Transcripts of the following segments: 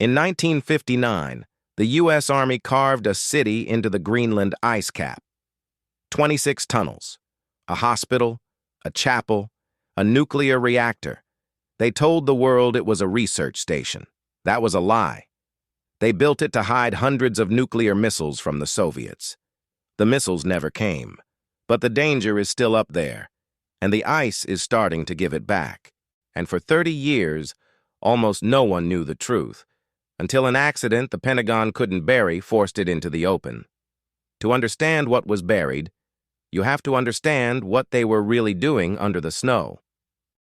In 1959, the U.S. Army carved a city into the Greenland ice cap. 26 tunnels, a hospital, a chapel, a nuclear reactor. They told the world it was a research station. That was a lie. They built it to hide hundreds of nuclear missiles from the Soviets. The missiles never came, but the danger is still up there, and the ice is starting to give it back. And for 30 years, almost no one knew the truth, until an accident the Pentagon couldn't bury forced it into the open. To understand what was buried, you have to understand what they were really doing under the snow.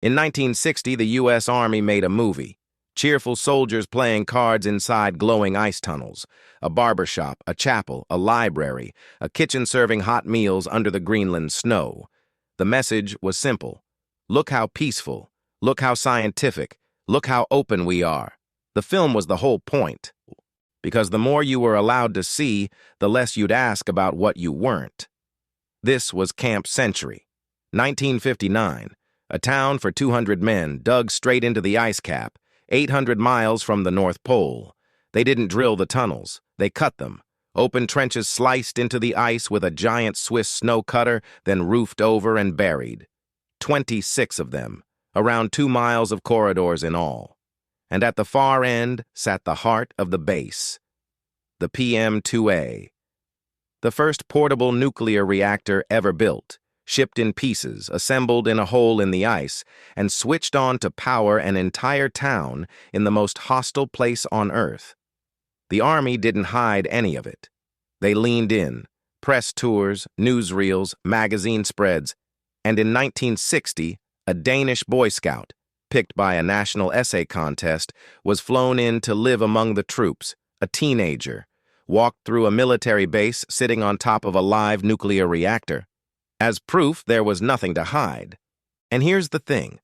In 1960, the U.S. Army made a movie. Cheerful soldiers playing cards inside glowing ice tunnels, a barbershop, a chapel, a library, a kitchen serving hot meals under the Greenland snow. The message was simple. Look how peaceful, look how scientific, look how open we are. The film was the whole point, because the more you were allowed to see, the less you'd ask about what you weren't. This was Camp Century, 1959, a town for 200 men dug straight into the ice cap, 800 miles from the North Pole. They didn't drill the tunnels, they cut them. Open trenches sliced into the ice with a giant Swiss snow cutter, then roofed over and buried. 26 of them, around 2 miles of corridors in all. And at the far end sat the heart of the base, the PM-2A. The first portable nuclear reactor ever built, shipped in pieces, assembled in a hole in the ice, and switched on to power an entire town in the most hostile place on Earth. The Army didn't hide any of it. They leaned in, press tours, newsreels, magazine spreads, and in 1960, a Danish Boy Scout, picked by a national essay contest, was flown in to live among the troops, a teenager, walked through a military base sitting on top of a live nuclear reactor. As proof, there was nothing to hide. And here's the thing.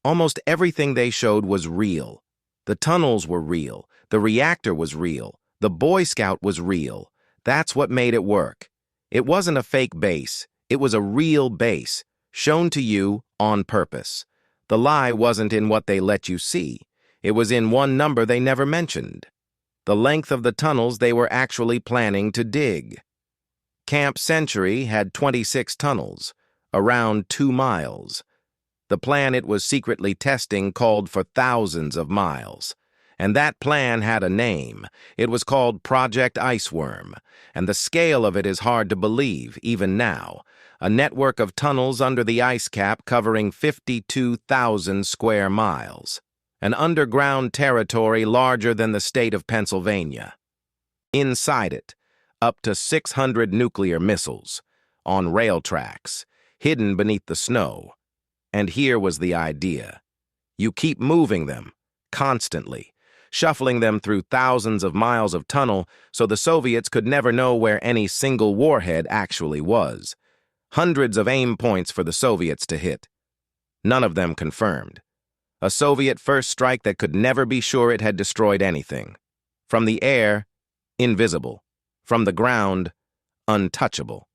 Almost everything they showed was real. The tunnels were real. The reactor was real. The Boy Scout was real. That's what made it work. It wasn't a fake base. It was a real base, shown to you on purpose. The lie wasn't in what they let you see. It was in one number they never mentioned. The length of the tunnels they were actually planning to dig. Camp Century had 26 tunnels, around 2 miles. The plan it was secretly testing called for thousands of miles. And that plan had a name. It was called Project Iceworm, and the scale of it is hard to believe, even now. A network of tunnels under the ice cap covering 52,000 square miles. An underground territory larger than the state of Pennsylvania. Inside it, up to 600 nuclear missiles, on rail tracks, hidden beneath the snow. And here was the idea. You keep moving them, constantly, shuffling them through thousands of miles of tunnel so the Soviets could never know where any single warhead actually was. Hundreds of aim points for the Soviets to hit. None of them confirmed. A Soviet first strike that could never be sure it had destroyed anything. From the air, invisible. From the ground, untouchable.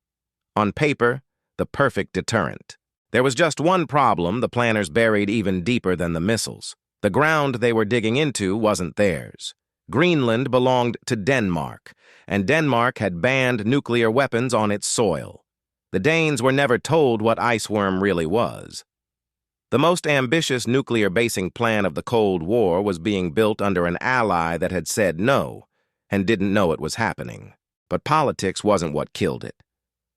On paper, the perfect deterrent. There was just one problem the planners buried even deeper than the missiles. The ground they were digging into wasn't theirs. Greenland belonged to Denmark, and Denmark had banned nuclear weapons on its soil. The Danes were never told what Iceworm really was. The most ambitious nuclear basing plan of the Cold War was being built under an ally that had said no, and didn't know it was happening. But politics wasn't what killed it.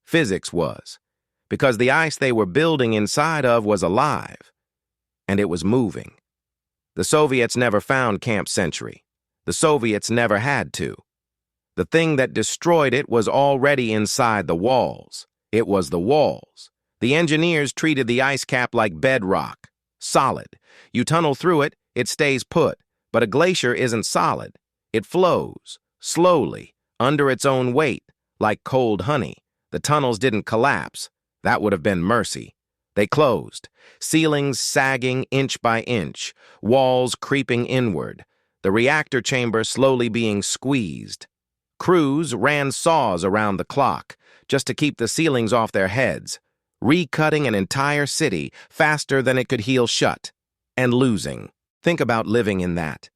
Physics was, because the ice they were building inside of was alive, and it was moving. The Soviets never found Camp Century. The Soviets never had to. The thing that destroyed it was already inside the walls. It was the walls. The engineers treated the ice cap like bedrock, solid. You tunnel through it, it stays put, but a glacier isn't solid. It flows, slowly, under its own weight, like cold honey. The tunnels didn't collapse. That would have been mercy. They closed, ceilings sagging inch by inch, walls creeping inward, the reactor chamber slowly being squeezed. Crews ran saws around the clock, just to keep the ceilings off their heads, recutting an entire city faster than it could heal shut, and losing. Think about living in that.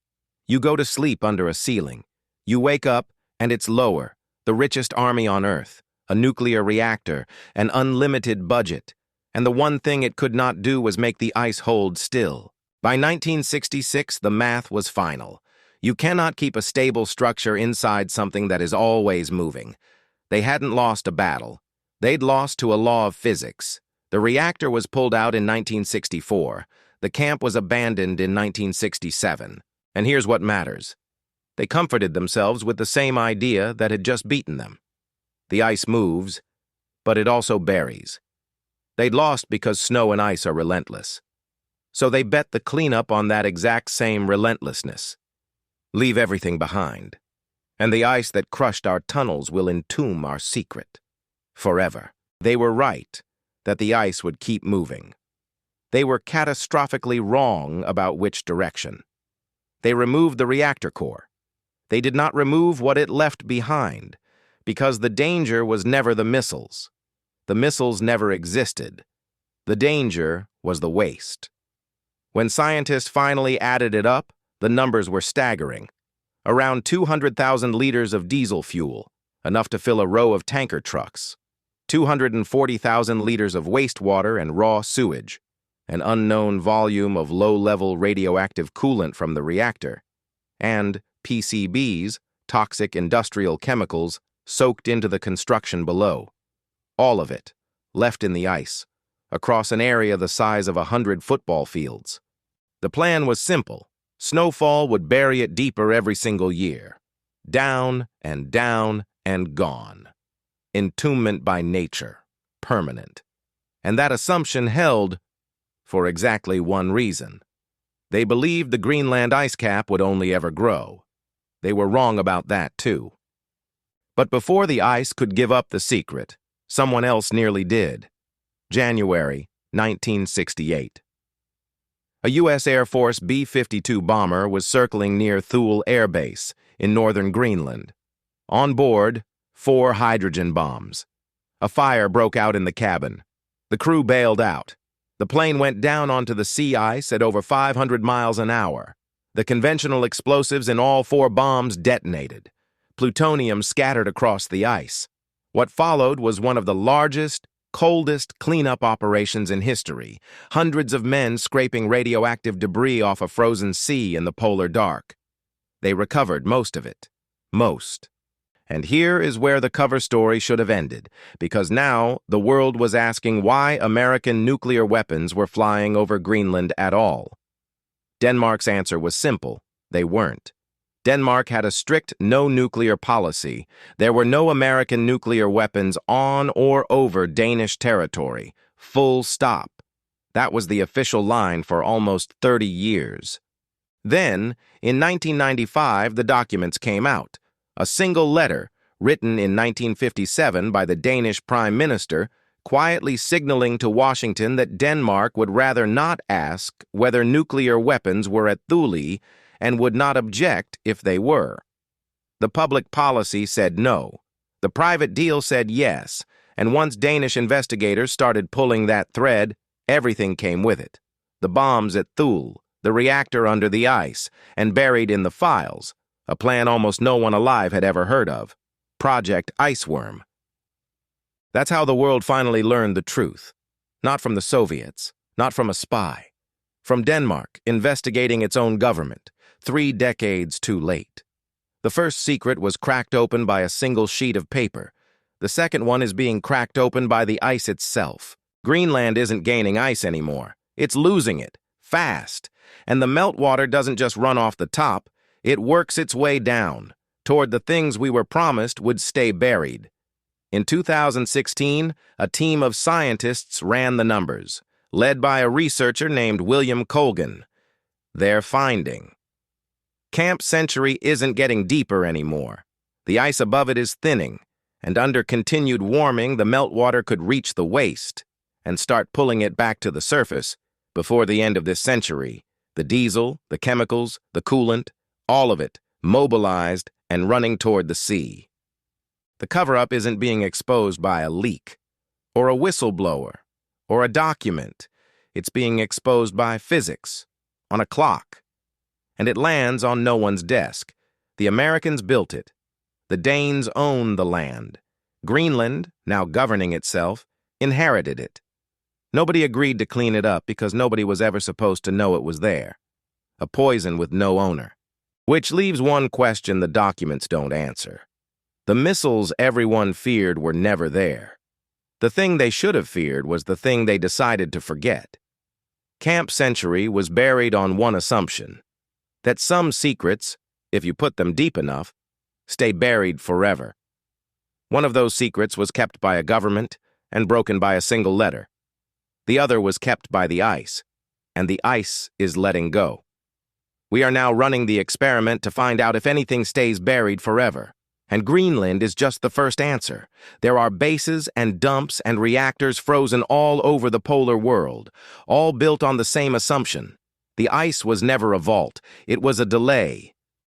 You go to sleep under a ceiling. You wake up, and it's lower, the richest army on Earth, a nuclear reactor, an unlimited budget, and the one thing it could not do was make the ice hold still. By 1966, the math was final. You cannot keep a stable structure inside something that is always moving. They hadn't lost a battle. They'd lost to a law of physics. The reactor was pulled out in 1964. The camp was abandoned in 1967. And here's what matters. They comforted themselves with the same idea that had just beaten them. The ice moves, but it also buries. They'd lost because snow and ice are relentless. So they bet the cleanup on that exact same relentlessness. Leave everything behind, and the ice that crushed our tunnels will entomb our secret. Forever. They were right that the ice would keep moving. They were catastrophically wrong about which direction. They removed the reactor core. They did not remove what it left behind, because the danger was never the missiles. The missiles never existed. The danger was the waste. When scientists finally added it up, the numbers were staggering. Around 200,000 liters of diesel fuel, enough to fill a row of tanker trucks. 240,000 liters of wastewater and raw sewage, an unknown volume of low-level radioactive coolant from the reactor, and PCBs, toxic industrial chemicals, soaked into the construction below. All of it, left in the ice, across an area the size of 100 football fields. The plan was simple. Snowfall would bury it deeper every single year. Down and gone. Entombment by nature, permanent. And that assumption held for exactly one reason. They believed the Greenland ice cap would only ever grow. They were wrong about that, too. But before the ice could give up the secret, someone else nearly did. January 1968. A U.S. Air Force B-52 bomber was circling near Thule Air Base in northern Greenland. On board, 4 hydrogen bombs. A fire broke out in the cabin. The crew bailed out. The plane went down onto the sea ice at over 500 miles an hour. The conventional explosives in all 4 bombs detonated. Plutonium scattered across the ice. What followed was one of the largest, coldest cleanup operations in history. Hundreds of men scraping radioactive debris off a frozen sea in the polar dark. They recovered most of it. Most. And here is where the cover story should have ended, because now the world was asking why American nuclear weapons were flying over Greenland at all. Denmark's answer was simple. They weren't. Denmark had a strict no-nuclear policy. There were no American nuclear weapons on or over Danish territory. Full stop. That was the official line for almost 30 years. Then, in 1995, the documents came out. A single letter, written in 1957 by the Danish Prime Minister, quietly signaling to Washington that Denmark would rather not ask whether nuclear weapons were at Thule and would not object if they were. The public policy said no. The private deal said yes, and once Danish investigators started pulling that thread, everything came with it. The bombs at Thule, the reactor under the ice, and buried in the files, a plan almost no one alive had ever heard of. Project Iceworm. That's how the world finally learned the truth. Not from the Soviets, not from a spy. From Denmark, investigating its own government, 3 decades too late. The first secret was cracked open by a single sheet of paper. The second one is being cracked open by the ice itself. Greenland isn't gaining ice anymore. It's losing it, fast. And the meltwater doesn't just run off the top, it works its way down, toward the things we were promised would stay buried. In 2016, a team of scientists ran the numbers, led by a researcher named William Colgan. Their finding: Camp Century isn't getting deeper anymore. The ice above it is thinning, and under continued warming, the meltwater could reach the waist and start pulling it back to the surface before the end of this century. The diesel, the chemicals, the coolant, all of it mobilized and running toward the sea. The cover-up isn't being exposed by a leak, or a whistleblower, or a document. It's being exposed by physics, on a clock. and it lands on no one's desk. The Americans built it. The Danes own the land. Greenland, now governing itself, inherited it. Nobody agreed to clean it up because nobody was ever supposed to know it was there. A poison with no owner. Which leaves one question the documents don't answer. The missiles everyone feared were never there. The thing they should have feared was the thing they decided to forget. Camp Century was buried on one assumption, that some secrets, if you put them deep enough, stay buried forever. One of those secrets was kept by a government and broken by a single letter. The other was kept by the ice, and the ice is letting go. We are now running the experiment to find out if anything stays buried forever. And Greenland is just the first answer. There are bases and dumps and reactors frozen all over the polar world, all built on the same assumption. The ice was never a vault, it was a delay,